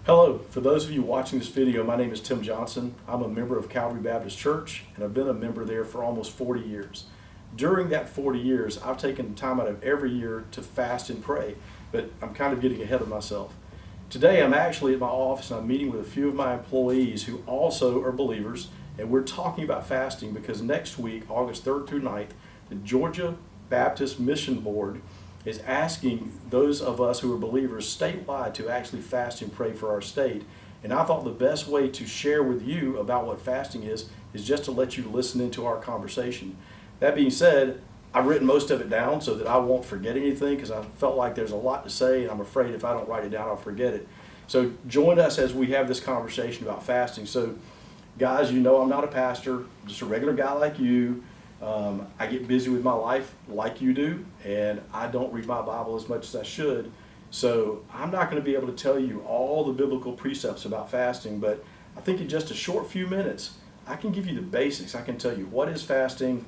Hello, for those of you watching this video, my name is Tim Johnson. I'm a member of Calvary Baptist Church, and I've been a member there for almost 40 years. During that 40 years, I've taken time out of every year to fast and pray, but I'm kind of getting ahead of myself. Today, I'm actually at my office and I'm meeting with a few of my employees who also are believers, and we're talking about fasting because next week, August 3rd through 9th, the Georgia Baptist Mission Board is asking those of us who are believers statewide to actually fast and pray for our state. And I thought the best way to share with you about what fasting is just to let you listen into our conversation. That being said, I've written most of it down so that I won't forget anything because I felt like there's a lot to say and I'm afraid if I don't write it down, I'll forget it. So join us as we have this conversation about fasting. So guys, you know I'm not a pastor, just a regular guy like you. I get busy with my life like you do, and I don't read my Bible as much as I should. So I'm not going to be able to tell you all the biblical precepts about fasting, but I think in just a short few minutes, I can give you the basics. I can tell you what is fasting,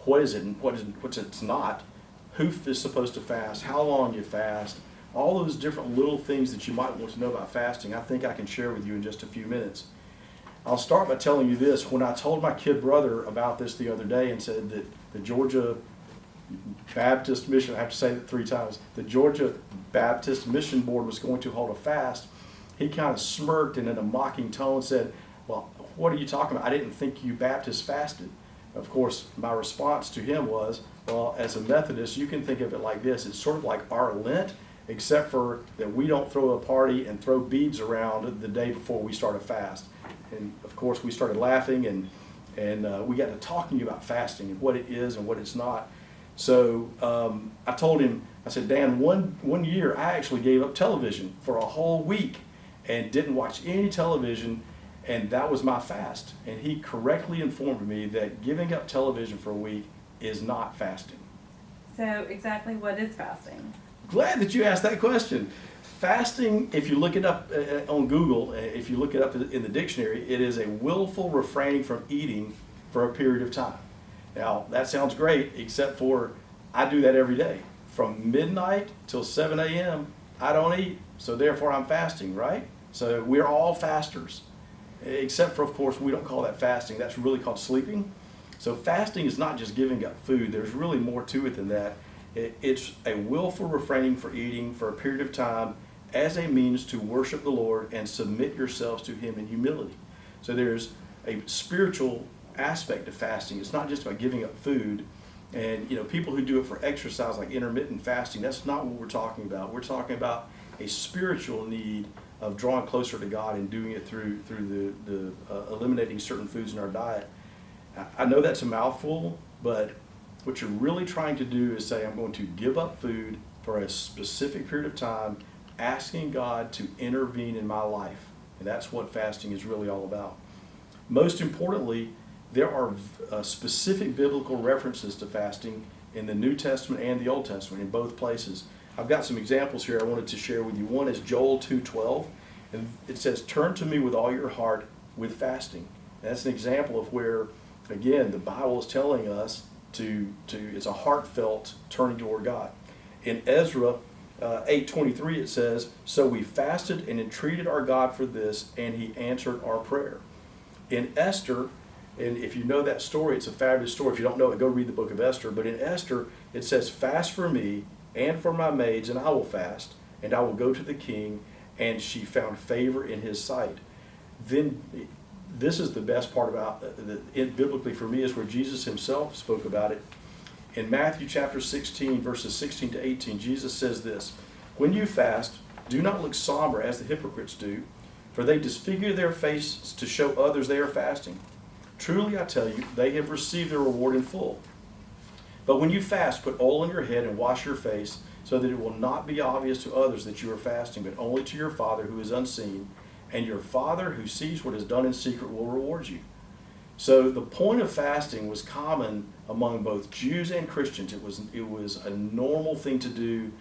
what is it, and what it's not, who is supposed to fast, how long you fast, all those different little things that you might want to know about fasting. I think I can share with you in just a few minutes. I'll start by telling you this. When I told my kid brother about this the other day and said that the Georgia Baptist Mission, I have to say that 3 times, the Georgia Baptist Mission Board was going to hold a fast, he kind of smirked and in a mocking tone said, "Well, what are you talking about? I didn't think you Baptists fasted." Of course, my response to him was, well, as a Methodist, you can think of it like this. It's sort of like our Lent, except for that we don't throw a party and throw beads around the day before we start a fast. And of course, we started laughing and we got to talking about fasting and what it is and what it's not. So I told him, I said, Dan, one year I actually gave up television for a whole week and didn't watch any television, and that was my fast. And he correctly informed me that giving up television for a week is not fasting. So exactly what is fasting? Glad that you asked that question. Fasting, if you look it up on Google, if you look it up in the dictionary, it is a willful refraining from eating for a period of time. Now, that sounds great, except for I do that every day. From midnight till 7 a.m., I don't eat, so therefore I'm fasting, right? So we're all fasters, except for, of course, we don't call that fasting. That's really called sleeping. So fasting is not just giving up food. There's really more to it than that. It's a willful refraining for eating for a period of time as a means to worship the Lord and submit yourselves to Him in humility. So there's a spiritual aspect to fasting. It's not just about giving up food. And people who do it for exercise, like intermittent fasting, that's not what we're talking about. We're talking about a spiritual need of drawing closer to God and doing it through the eliminating certain foods in our diet. I know that's a mouthful, but what you're really trying to do is say, I'm going to give up food for a specific period of time, asking God to intervene in my life. And that's what fasting is really all about. Most importantly, there are specific biblical references to fasting in the New Testament and the Old Testament, in both places. I've got some examples here I wanted to share with you. One is Joel 2:12, and it says, "Turn to me with all your heart with fasting." And that's an example of where, again, the Bible is telling us it's a heartfelt turning toward God. In Ezra 8:23 it says, "So we fasted and entreated our God for this, and He answered our prayer." In Esther, and if you know that story, it's a fabulous story. If you don't know it, go read the book of Esther. But in Esther, it says, "Fast for me and for my maids, and I will fast, and I will go to the king." And she found favor in his sight. Then this is the best part about it biblically for me, is where Jesus himself spoke about it. In Matthew chapter 16, verses 16 to 18, Jesus says this, "When you fast, do not look somber as the hypocrites do, for they disfigure their faces to show others they are fasting. Truly I tell you, they have received their reward in full. But when you fast, put oil on your head and wash your face, so that it will not be obvious to others that you are fasting, but only to your Father who is unseen, and your Father who sees what is done in secret will reward you." So the point of fasting was common among both Jews and Christians. It was a normal thing to do,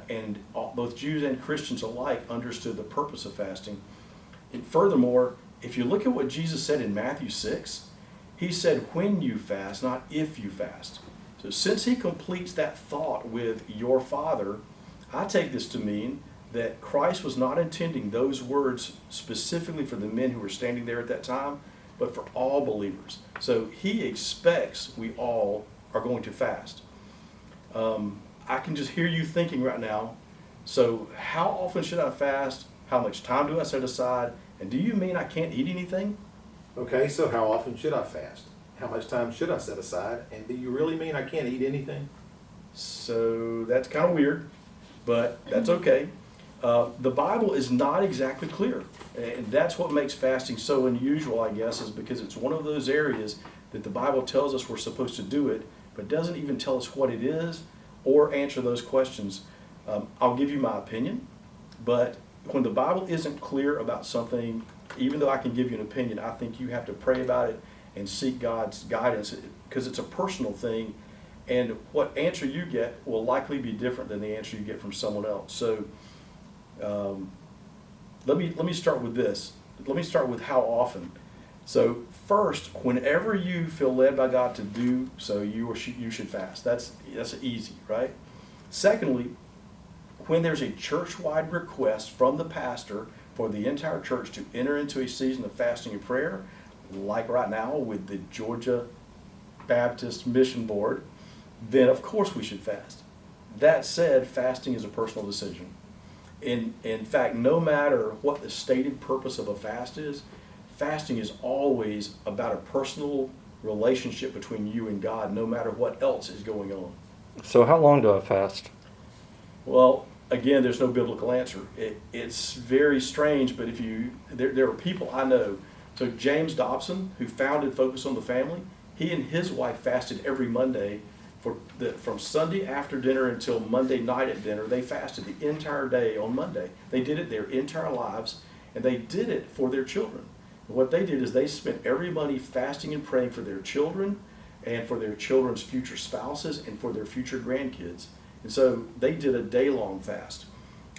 and both Jews and Christians alike understood the purpose of fasting. And furthermore, if you look at what Jesus said in Matthew 6, He said, "When you fast," not "if you fast." So since He completes that thought with "your Father," I take this to mean that Christ was not intending those words specifically for the men who were standing there at that time, but for all believers. So he expects we all are going to fast. I can just hear you thinking right now, so how often should I fast? How much time do I set aside? And do you mean I can't eat anything? Okay, so how often should I fast? How much time should I set aside? And do you really mean I can't eat anything? So that's kind of weird, but that's okay. The Bible is not exactly clear. And that's what makes fasting so unusual, I guess, is because it's one of those areas that the Bible tells us we're supposed to do it, but doesn't even tell us what it is or answer those questions. I'll give you my opinion, but when the Bible isn't clear about something, even though I can give you an opinion, I think you have to pray about it and seek God's guidance, because it's a personal thing, and what answer you get will likely be different than the answer you get from someone else. So let me start with this. Let me start with how often. So first, whenever you feel led by God to do so, you should fast. That's easy, right? Secondly, when there's a church-wide request from the pastor for the entire church to enter into a season of fasting and prayer, like right now with the Georgia Baptist Mission Board, then of course we should fast. That said, fasting is a personal decision. In fact, no matter what the stated purpose of a fast is, fasting is always about a personal relationship between you and God, no matter what else is going on. So how long do I fast? Well, again, there's no biblical answer. It's very strange, but there are people I know. So James Dobson, who founded Focus on the Family, he and his wife fasted every Monday from Sunday after dinner until Monday night at dinner. They fasted the entire day on Monday. They did it their entire lives, and they did it for their children. And what they did is they spent every Monday fasting and praying for their children and for their children's future spouses and for their future grandkids. And so they did a day-long fast.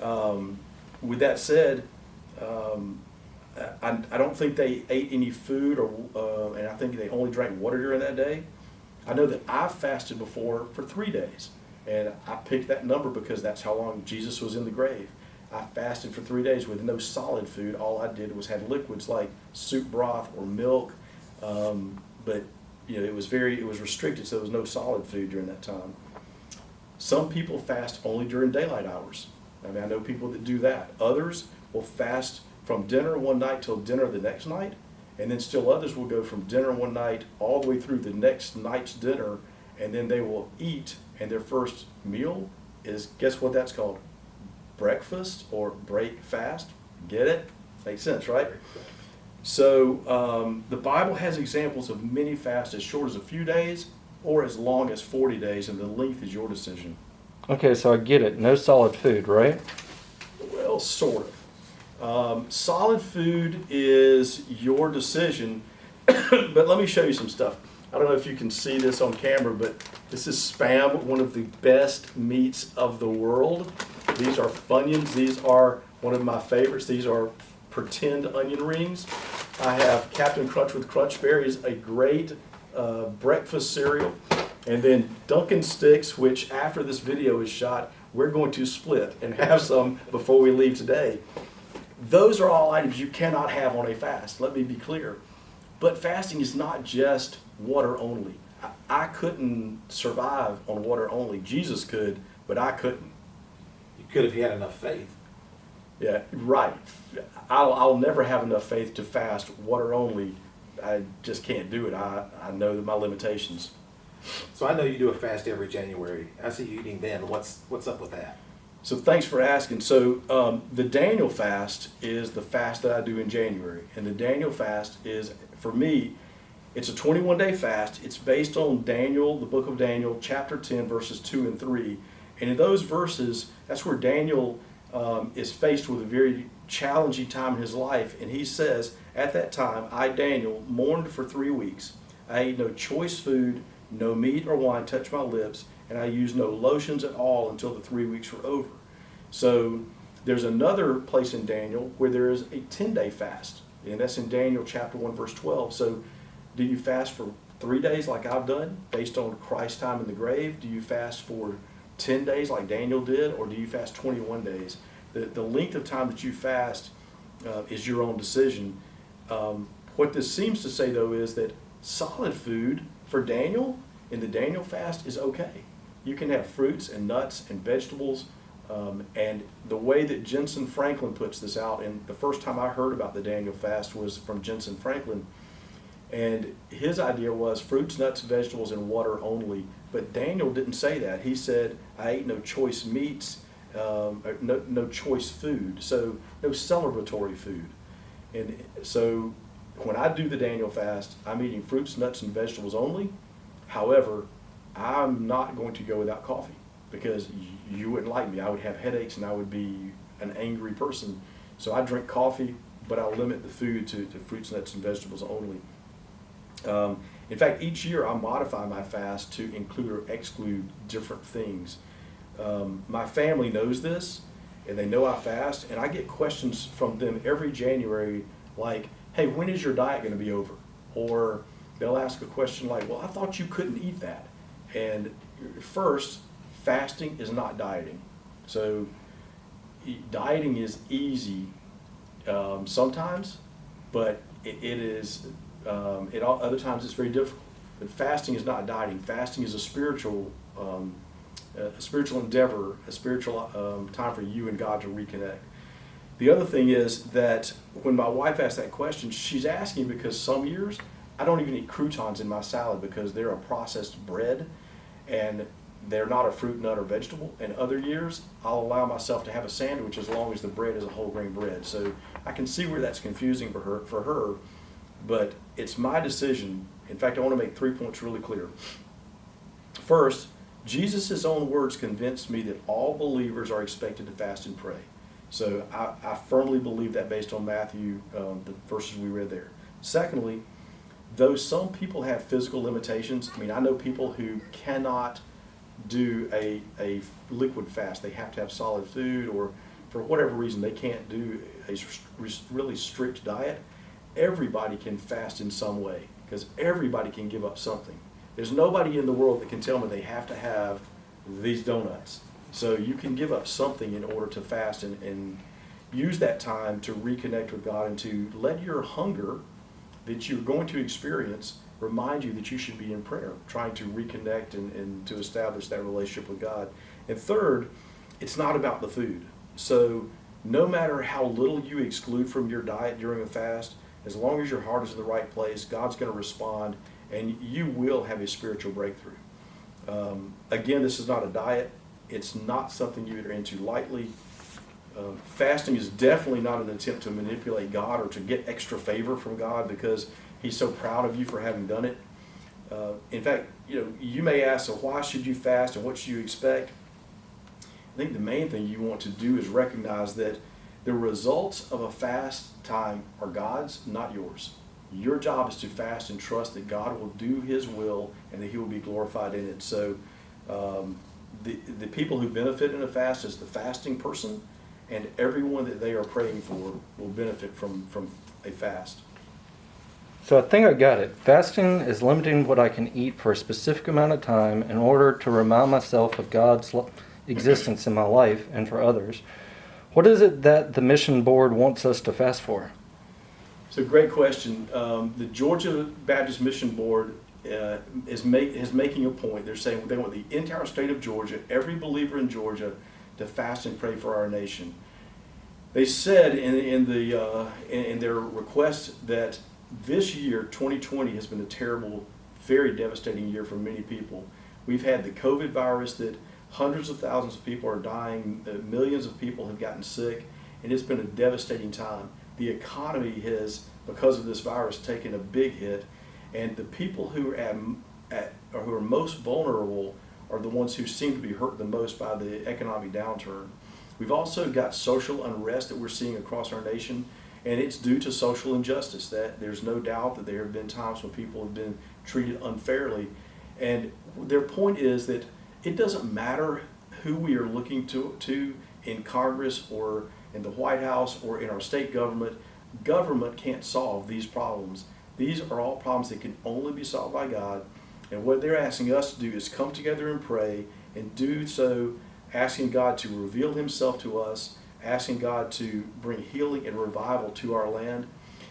With that said, I don't think they ate any food, and I think they only drank water during that day. I know that I've fasted before for 3 days, and I picked that number because that's how long Jesus was in the grave. I fasted for 3 days with no solid food. All I did was had liquids like soup broth or milk, but it was restricted, so there was no solid food during that time. Some people fast only during daylight hours. I mean, I know people that do that. Others will fast from dinner one night till dinner the next night, and then still others will go from dinner one night all the way through the next night's dinner, and then they will eat, and their first meal is, guess what that's called? Breakfast or break fast. Get it? Makes sense, right? So the Bible has examples of many fasts as short as a few days or as long as 40 days, and the length is your decision. Okay, so I get it. No solid food, right? Well, sort of. Solid food is your decision, but let me show you some stuff. I don't know if you can see this on camera, but this is Spam, one of the best meats of the world. These are Funyuns. These are one of my favorites. These are pretend onion rings. I have Captain Crunch with Crunch Berries, a great breakfast cereal. And then Dunkin' Sticks, which after this video is shot, we're going to split and have some before we leave today. Those are all items you cannot have on a fast, let me be clear. But fasting is not just water only. I couldn't survive on water only. Jesus could, but I couldn't. You could if you had enough faith. Yeah, right. I'll never have enough faith to fast water only. I just can't do it. I know my limitations. So I know you do a fast every January. I see you eating then. What's up with that? So thanks for asking. So the Daniel fast is the fast that I do in January. And the Daniel fast is, for me, it's a 21-day fast. It's based on Daniel, the book of Daniel, chapter 10, verses 2 and 3. And in those verses, that's where Daniel is faced with a very challenging time in his life. And he says, at that time, I, Daniel, mourned for 3 weeks. I ate no choice food, no meat or wine touched my lips, and I used no lotions at all until the 3 weeks were over. So there's another place in Daniel where there is a 10-day fast, and that's in Daniel chapter 1, verse 12. So do you fast for 3 days like I've done, based on Christ's time in the grave? Do you fast for 10 days like Daniel did, or do you fast 21 days? The length of time that you fast is your own decision. What this seems to say, though, is that solid food for Daniel in the Daniel fast is okay. You can have fruits and nuts and vegetables. And the way that Jensen Franklin puts this out, and the first time I heard about the Daniel fast was from Jensen Franklin, and his idea was fruits, nuts, vegetables, and water only. But Daniel didn't say that. He said, I ate no choice meats, no choice food, so no celebratory food. And so when I do the Daniel fast, I'm eating fruits, nuts, and vegetables only. However, I'm not going to go without coffee because you wouldn't like me. I would have headaches and I would be an angry person. So I drink coffee, but I'll limit the food to fruits, nuts, and vegetables only. In fact, each year I modify my fast to include or exclude different things. My family knows this, and they know I fast, and I get questions from them every January like, hey, when is your diet going to be over? Or they'll ask a question like, well, I thought you couldn't eat that. And first, fasting is not dieting. So dieting is easy sometimes, but it is, other times it's very difficult. But fasting is not dieting. Fasting is a spiritual endeavor, a spiritual time for you and God to reconnect. The other thing is that when my wife asked that question, she's asking because some years I don't even eat croutons in my salad because they're a processed bread and they're not a fruit, nut, or vegetable. And other years I'll allow myself to have a sandwich as long as the bread is a whole grain bread. So I can see where that's confusing for her, but it's my decision. In fact, I want to make 3 points really clear. First, Jesus' own words convinced me that all believers are expected to fast and pray. So I firmly believe that based on Matthew, the verses we read there. Secondly, though some people have physical limitations, I mean, I know people who cannot do a liquid fast. They have to have solid food, or for whatever reason they can't do a really strict diet. Everybody can fast in some way because everybody can give up something. There's nobody in the world that can tell me they have to have these donuts. So you can give up something in order to fast and use that time to reconnect with God and to let your hunger that you're going to experience remind you that you should be in prayer, trying to reconnect and to establish that relationship with God. And third, it's not about the food. So no matter how little you exclude from your diet during a fast, as long as your heart is in the right place, God's going to respond and you will have a spiritual breakthrough. Again, this is not a diet. It's not something you enter into lightly. Fasting is definitely not an attempt to manipulate God or to get extra favor from God because He's so proud of you for having done it. In fact, you may ask, so why should you fast and what should you expect? I think the main thing you want to do is recognize that the results of a fast time are God's, not yours. Your job is to fast and trust that God will do His will and that He will be glorified in it. So the people who benefit in a fast is the fasting person, and everyone that they are praying for will benefit from a fast. So I think I got it. Fasting is limiting what I can eat for a specific amount of time in order to remind myself of God's existence in my life and for others. What is it that the mission board wants us to fast for? So great question. The Georgia Baptist Mission Board is making a point. They're saying they want the entire state of Georgia, every believer in Georgia, to fast and pray for our nation. They said in their request that this year, 2020, has been a terrible, very devastating year for many people. We've had the COVID virus that hundreds of thousands of people are dying, millions of people have gotten sick, and it's been a devastating time. The economy has, because of this virus, taken a big hit, and the people who are most vulnerable are the ones who seem to be hurt the most by the economic downturn. We've also got social unrest that we're seeing across our nation, and it's due to social injustice. That there's no doubt that there have been times when people have been treated unfairly, and their point is that it doesn't matter who we are looking to in Congress or in the White House or in our state government. Government can't solve these problems. These are all problems that can only be solved by God. And what they're asking us to do is come together and pray, and do so asking God to reveal Himself to us asking God to bring healing and revival to our land.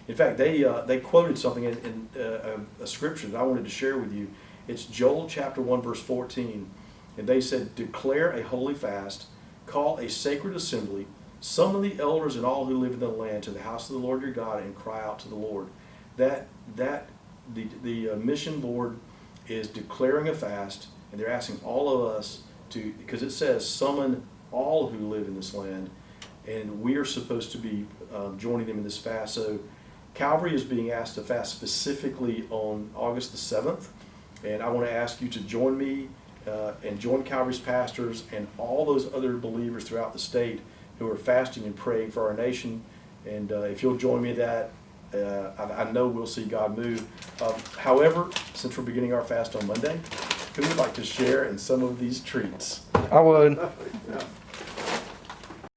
In fact, they quoted something in a scripture that I wanted to share with you. It's Joel chapter 1 verse 14. And they said, declare a holy fast, call a sacred assembly, summon the elders and all who live in the land to the house of the Lord your God, and cry out to the Lord. The mission board is declaring a fast, and they're asking all of us to, because it says summon all who live in this land, and we are supposed to be joining them in this fast. So Calvary is being asked to fast specifically on August the 7th, and I want to ask you to join me and join Calvary's pastors and all those other believers throughout the state who are fasting and praying for our nation. And if you'll join me in that, I know we'll see God move. However, since we're beginning our fast on Monday, who would like to share in some of these treats? I would. Yeah.